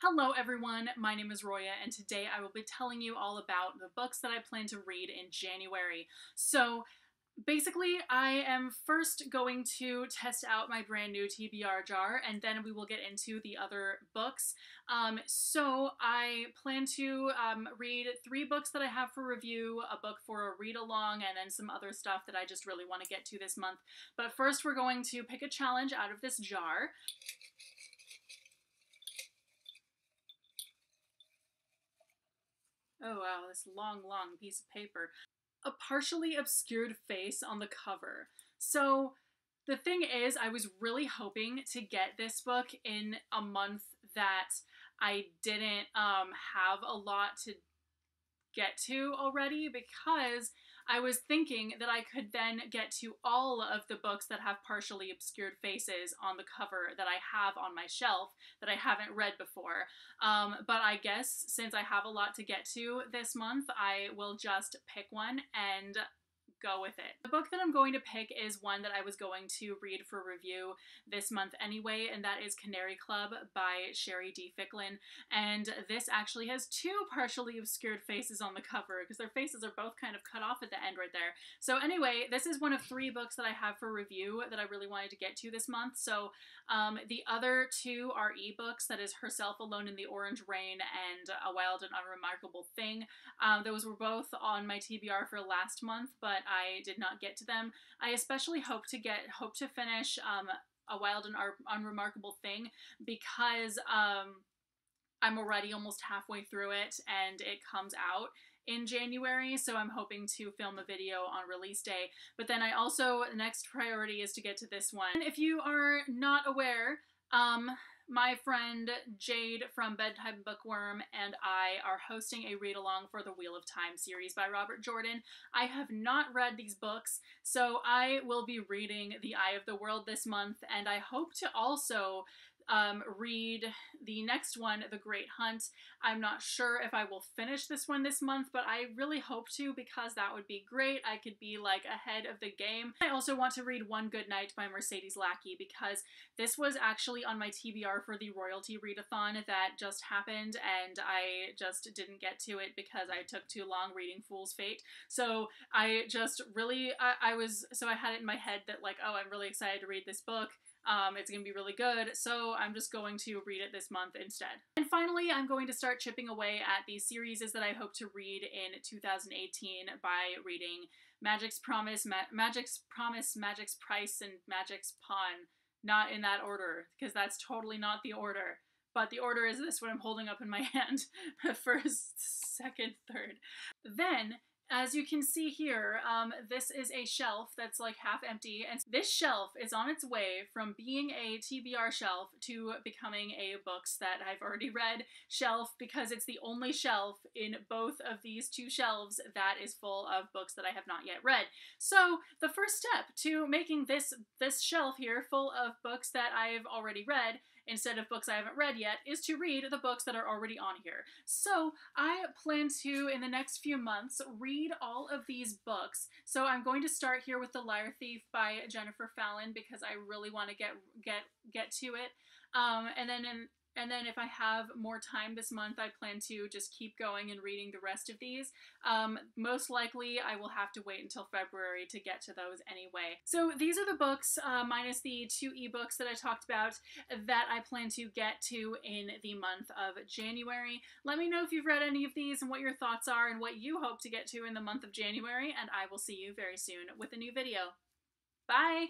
Hello everyone, my name is Roya and today I will be telling you all about the books that I plan to read in January. So basically I am first going to test out my brand new TBR jar and then we will get into the other books. So I plan to read 3 books that I have for review, a book for a read along, and then some other stuff that I just really want to get to this month. But first we're going to pick a challenge out of this jar. Oh wow, this long piece of paper. A partially obscured face on the cover. So the thing is, I was really hoping to get this book in a month that I didn't have a lot to get to already, because I was thinking that I could then get to all of the books that have partially obscured faces on the cover that I have on my shelf that I haven't read before. But I guess since I have a lot to get to this month, I will just pick one and go with it. The book that I'm going to pick is one that I was going to read for review this month anyway, and that is Canary Club by Sherry D. Ficklin. And this actually has 2 partially obscured faces on the cover, because their faces are both kind of cut off at the end right there. So anyway, this is one of 3 books that I have for review that I really wanted to get to this month. So the other 2 are ebooks, that is Herself Alone in the Orange Rain and A Wild and Unremarkable Thing. Those were both on my TBR for last month, but I did not get to them. I especially hope to finish A Wild and Unremarkable Thing, because I'm already almost halfway through it and it comes out in January, so I'm hoping to film a video on release day. But then I also, the next priority is to get to this one. If you are not aware, my friend Jade from Bedtime Bookworm and I are hosting a read-along for the Wheel of Time series by Robert Jordan. I have not read these books, so I will be reading The Eye of the World this month, and I hope to also read the next one, The Great Hunt. I'm not sure if I will finish this one this month, but I really hope to, because that would be great. I could be like ahead of the game. I also want to read One Good Night by Mercedes Lackey, because this was actually on my TBR for the royalty readathon that just happened, and I just didn't get to it because I took too long reading Fool's Fate. So I just really, I had it in my head that like, oh, I'm really excited to read this book. It's going to be really good, so I'm just going to read it this month instead. And finally, I'm going to start chipping away at these series that I hope to read in 2018 by reading Magic's Promise, Magic's Price, and Magic's Pawn. Not in that order, because that's totally not the order. But the order is this, what I'm holding up in my hand. First, second, third. Then, as you can see here, this is a shelf that's like half empty, and this shelf is on its way from being a TBR shelf to becoming a books that I've already read shelf, because it's the only shelf in both of these 2 shelves that is full of books that I have not yet read. So the first step to making this shelf here full of books that I've already read instead of books I haven't read yet is to read the books that are already on here. So I plan to, in the next few months, read all of these books. So I'm going to start here with The Liar Thief by Jennifer Fallon, because I really want to get to it. And then if I have more time this month, I plan to just keep going and reading the rest of these. Most likely, I will have to wait until February to get to those anyway. So these are the books, minus the 2 ebooks that I talked about, that I plan to get to in the month of January. Let me know if you've read any of these and what your thoughts are and what you hope to get to in the month of January, and I will see you very soon with a new video. Bye!